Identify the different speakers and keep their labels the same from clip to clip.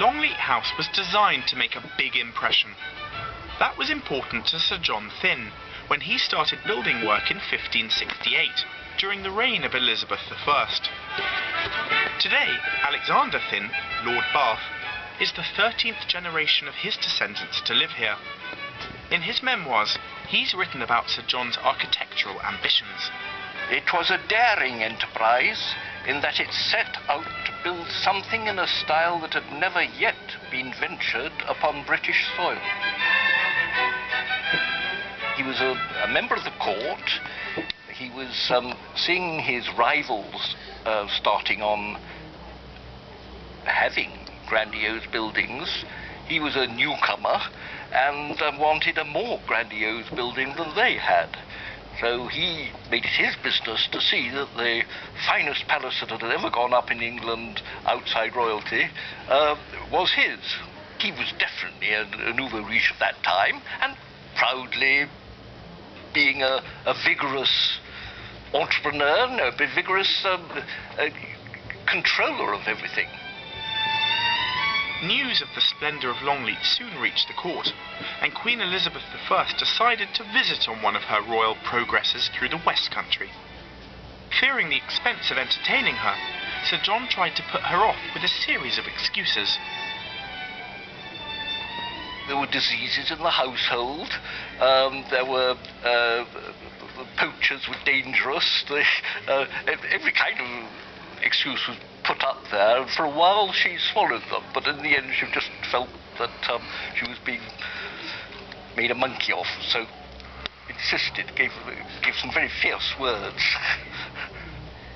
Speaker 1: Longleat House was designed to make a big impression. That was important to Sir John Thynne when he started building work in 1568, during the reign of Elizabeth I. Today, Alexander Thynne, Lord Bath, is the 13th generation of his descendants to live here. In his memoirs, he's written about Sir John's architectural ambitions.
Speaker 2: It was a daring enterprise in that it set out to build something in a style that had never yet been ventured upon British soil. He was a member of the court. He was seeing his rivals starting on having grandiose buildings. He was a newcomer and wanted a more grandiose building than they had. So he made it his business to see that the finest palace that had ever gone up in England outside royalty was his. He was definitely a nouveau riche of that time, and proudly being a vigorous entrepreneur, a vigorous controller of everything.
Speaker 1: News of the splendour of Longleat soon reached the court, and Queen Elizabeth I decided to visit on one of her royal progresses through the West Country. Fearing the expense of entertaining her, Sir John tried to put her off with a series of excuses.
Speaker 2: There were diseases in the household, there were poachers were dangerous, every kind of excuse was put up there, and for a while she swallowed them, but in the end she just felt that she was being made a monkey of, so insisted, gave some very fierce words.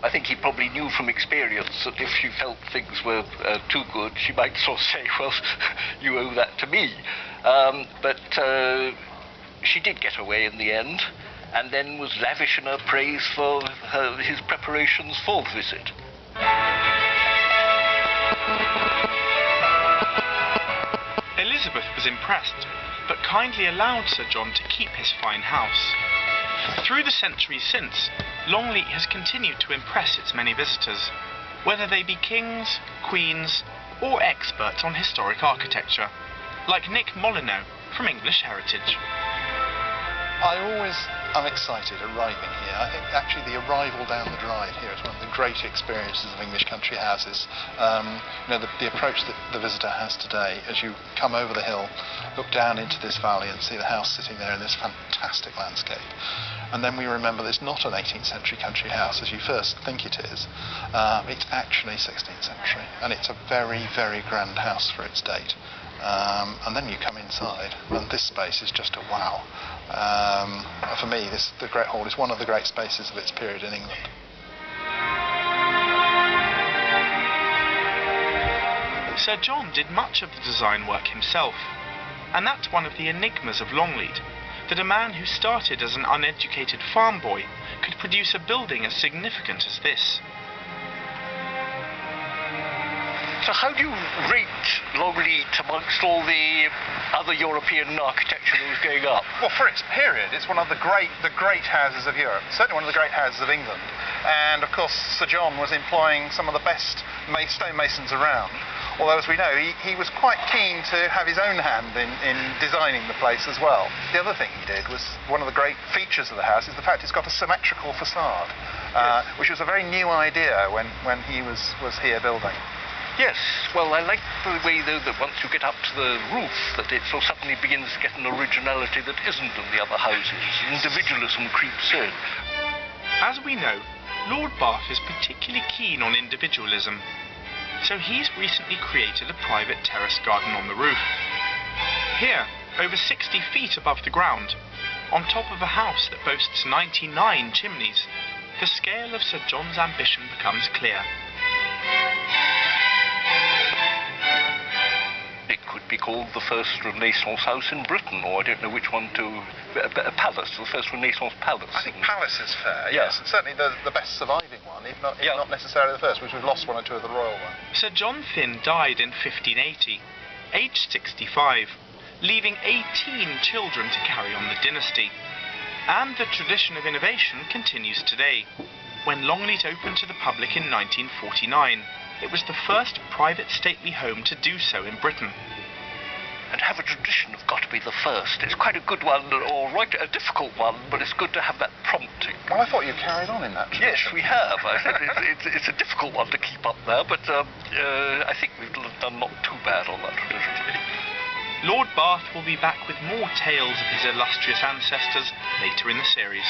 Speaker 2: I think he probably knew from experience that if she felt things were too good, she might sort of say, well, you owe that to me. But she did get away in the end, and then was lavish in her praise for his preparations for the visit.
Speaker 1: Elizabeth was impressed, but kindly allowed Sir John to keep his fine house. Through the centuries since, Longleat has continued to impress its many visitors, whether they be kings, queens, or experts on historic architecture, like Nick Molyneux from English Heritage.
Speaker 3: I always am excited arriving here. I think actually the arrival down the drive here is one of the great experiences of English country houses. The approach that the visitor has today, as you come over the hill, look down into this valley and see the house sitting there in this fantastic landscape. And then we remember that it's not an 18th century country house as you first think it is. It's actually 16th century, and it's a very, very grand house for its date. And then you come inside, and this space is just a wow. For me, the Great Hall is one of the great spaces of its period in England.
Speaker 1: Sir John did much of the design work himself, and that's one of the enigmas of Longleat, that a man who started as an uneducated farm boy could produce a building as significant as this.
Speaker 2: So how do you rate Longleat amongst all the other European architecture that was going up?
Speaker 3: Well, for its period, it's one of the great houses of Europe, certainly one of the great houses of England. And of course, Sir John was employing some of the best stonemasons around. Although, as we know, he was quite keen to have his own hand in designing the place as well. The other thing he did was, one of the great features of the house is the fact it's got a symmetrical facade, which was a very new idea when he was here building.
Speaker 2: Yes, well, I like the way, though, that once you get up to the roof, that it so suddenly begins to get an originality that isn't in the other houses. Individualism creeps in.
Speaker 1: As we know, Lord Bath is particularly keen on individualism, so he's recently created a private terrace garden on the roof. Here, over 60 feet above the ground, on top of a house that boasts 99 chimneys, the scale of Sir John's ambition becomes clear.
Speaker 2: It could be called the first Renaissance house in Britain, or I don't know which one to... a palace, the first Renaissance palace.
Speaker 3: I think palace is fair, yes. And certainly the best surviving one, if not necessarily the first, because we've lost one or two of the royal ones.
Speaker 1: Sir John Thynne died in 1580, aged 65, leaving 18 children to carry on the dynasty. And the tradition of innovation continues today. when Longleat opened to the public in 1949. It was the first private stately home to do so in Britain.
Speaker 2: And have a tradition of got to be the first. It's quite a good one, or right, a difficult one, but it's good to have that prompting.
Speaker 3: Well, I thought you carried on in that tradition.
Speaker 2: Yes, we have. It's a difficult one to keep up there, but I think we've done not too bad on that tradition.
Speaker 1: Lord Bath will be back with more tales of his illustrious ancestors later in the series.